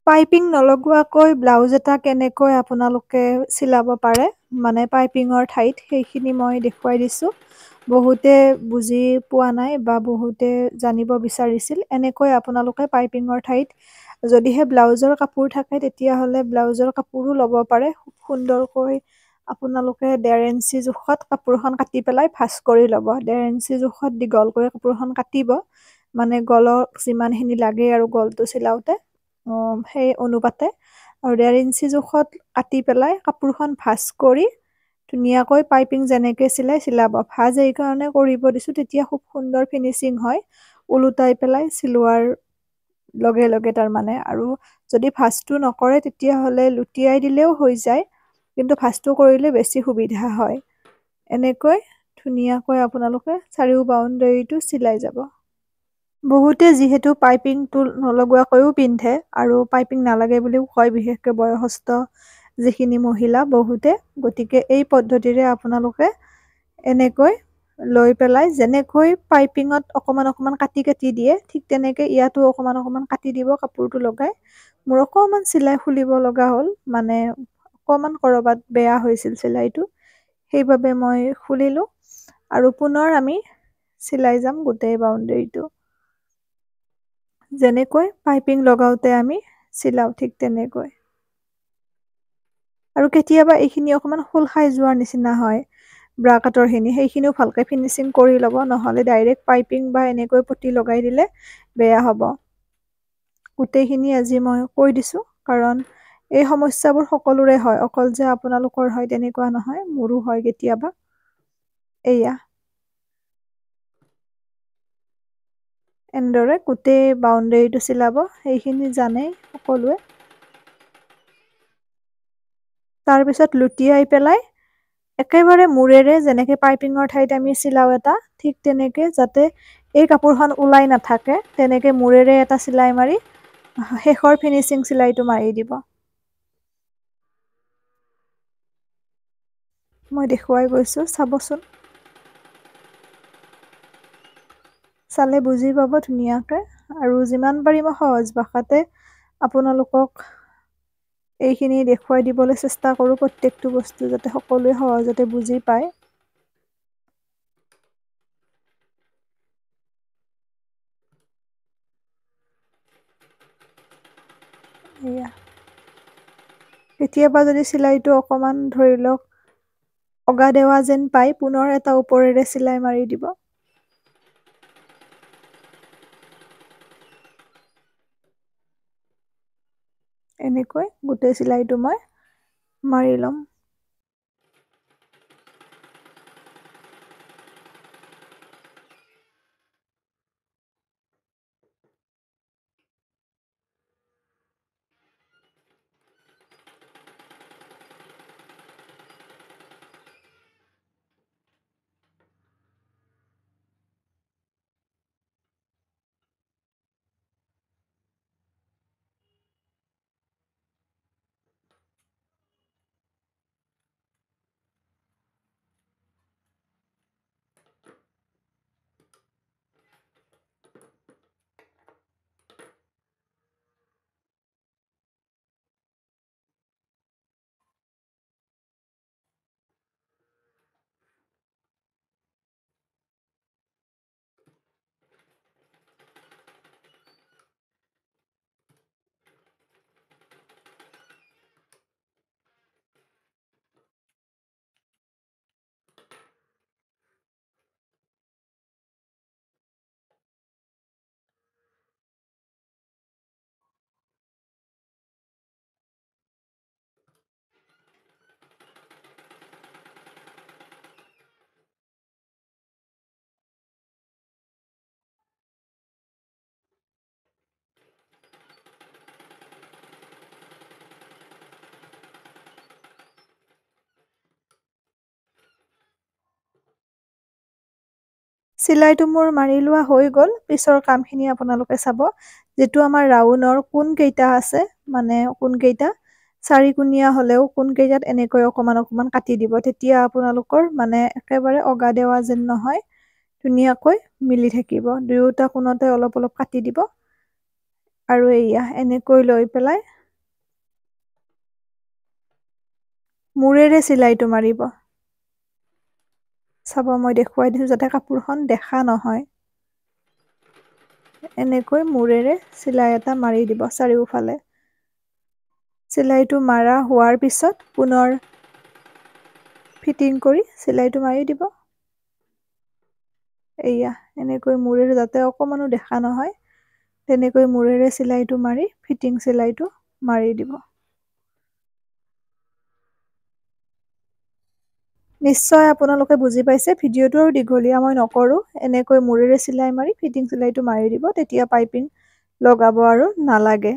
Piping নলগোৱাকৈ blouse এটা কেনেকৈ আপোনালোকে চিলাব পাৰে মানে পাইপিঙৰ ঠাইত সেইখিনি মই দেখুৱাই দিছোঁ। বহুতে বুজি পোৱা নাই বা বহুতে জানিব বিচাৰিছিল। এনেকৈ আপোনালোকে পাইপিঙৰ ঠাইত যদিহে ব্লাউজৰ কাপোৰ থাকে তেতিয়াহ'লে ব্লাউজৰ কাপোৰো ল'ব পাৰে। খুব সুন্দৰকৈ আপোনালোকে 1.5 ইঞ্চি জোখত কাপোৰখন কাটি পেলাই ভাঁজ কৰি ল'ব। 1.5 ইঞ্চি জোখত দীঘল কৰি কাপোৰখন কাটিব, মানে গলক যিমানখিনি লাগে আৰু গলটো চিলাওঁতে সেই অনুপাতে। আৰু 1.5 ইঞ্চি জোখত কাটি পেলাই কাপোৰখন ভাঁজ কৰি ধুনীয়াকৈ পাইপিং যেনেকৈ চিলাব। ভাঁজ এইকাৰণে কৰিব দিছোঁ, তেতিয়া খুব সুন্দৰ ফিনিচিং হয় ওলোটাই পেলাই চিলোৱাৰ লগে লগে তাৰমানে। আৰু যদি ভাঁজটো নকৰে তেতিয়াহ'লে লুটিয়াই দিলেও হৈ যায়, কিন্তু ভাঁজটো কৰিলে বেছি সুবিধা হয়। এনেকৈ ধুনীয়াকৈ আপোনালোকে চাৰিও বাউণ্ডেৰীটো চিলাই যাব। বহুতে যিহেতু পাইপিংটো নলগোৱাকৈও পিন্ধে আৰু পাইপিং নালাগে বুলিও কয়, বিশেষকৈ বয়সস্থ যিখিনি মহিলা বহুতে। গতিকে এই পদ্ধতিৰে আপোনালোকে এনেকৈ লৈ পেলাই যেনেকৈ পাইপিঙত অকণমান অকণমান কাটি কাটি দিয়ে ঠিক তেনেকৈ ইয়াতো অকণমান অকণমান কাটি দিব কাপোৰটো লগাই। মোৰ অকণমান চিলাই খুলিব লগা হ'ল, মানে অকণমান ক'ৰবাত বেয়া হৈছিল চিলাইটো, সেইবাবে মই খুলিলোঁ আৰু পুনৰ আমি চিলাই যাম গোটেই বাউণ্ডেৰীটো। যেনেকৈ পাইপিং লগাওঁতে আমি চিলাওঁ ঠিক তেনেকৈ। আৰু কেতিয়াবা এইখিনি অকণমান খোল খাই যোৱাৰ নিচিনা হয় ব্ৰাকেটৰখিনি, সেইখিনিও ভালকৈ ফিনিচিং কৰি ল'ব, নহ'লে ডাইৰেক্ট পাইপিং বা এনেকৈ পটি লগাই দিলে বেয়া হ'ব। গোটেইখিনি আজি মই কৈ দিছোঁ, কাৰণ এই সমস্যাবোৰ সকলোৰে হয়, অকল যে আপোনালোকৰ হয় তেনেকুৱা নহয়, মোৰো হয় কেতিয়াবা। এয়া এনেদৰে গোটেই বাউণ্ডেৰীটো চিলাব, সেইখিনি জানেই সকলোৱে। তাৰপিছত লুটিয়াই পেলাই একেবাৰে মূৰেৰে যেনেকৈ পাইপিঙৰ ঠাইত আমি চিলাওঁ এটা, ঠিক তেনেকৈ যাতে এই কাপোৰখন ওলাই নাথাকে তেনেকৈ মূৰেৰে এটা চিলাই মাৰি শেষৰ ফিনিচিং চিলাইটো মাৰি দিব। মই দেখুৱাই গৈছোঁ, চাবচোন। চালে বুজি পাব ধুনীয়াকৈ। আৰু যিমান পাৰি মই সহজ ভাষাতে আপোনালোকক এইখিনি দেখুৱাই দিবলৈ চেষ্টা কৰোঁ, প্ৰত্যেকটো বস্তু যাতে সকলোৱে সহজতে বুজি পায়। এয়া কেতিয়াবা যদি চিলাইটো অকণমান ধৰি লওক অগা দেৱা যেন পাই, পুনৰ এটা ওপৰেৰে চিলাই মাৰি দিব। এনেকৈ গোটেই চিলাইটো মই মাৰি ল'ম। চিলাইটো মোৰ মাৰি লোৱা হৈ গ'ল। পিছৰ কামখিনি আপোনালোকে চাব। যিটো আমাৰ ৰাউণ্ডৰ কোণকেইটা আছে, মানে কোণকেইটা চাৰিকোণীয়া হ'লেও কোণকেইটাত এনেকৈ অকণমান অকণমান কাটি দিব, তেতিয়া আপোনালোকৰ মানে একেবাৰে অগা দেৱা যেন নহয়, ধুনীয়াকৈ মিলি থাকিব। দুয়োটা কোণতে অলপ অলপ কাটি দিব। আৰু এয়া এনেকৈ লৈ পেলাই মূৰেৰে চিলাইটো মাৰিব। চাব মই দেখুৱাই দিছোঁ যাতে কাপোৰখন দেখা নহয়। এনেকৈ মূৰেৰে চিলাই এটা মাৰি দিব চাৰিওফালে। চিলাইটো মাৰা হোৱাৰ পিছত পুনৰ ফিটিং কৰি চিলাইটো মাৰি দিব। এয়া এনেকৈ মূৰেৰে যাতে অকমানো দেখা নহয় তেনেকৈ মূৰেৰে চিলাইটো মাৰি ফিটিং চিলাইটো মাৰি দিব। নিশ্চয় আপোনালোকে বুজি পাইছে। ভিডিঅ'টো আৰু দীঘলীয়া মই নকৰোঁ। এনেকৈ মূৰেৰে চিলাই মাৰি ফিটিং চিলাইটো মাৰি দিব, তেতিয়া পাইপিং লগাব আৰু নালাগে।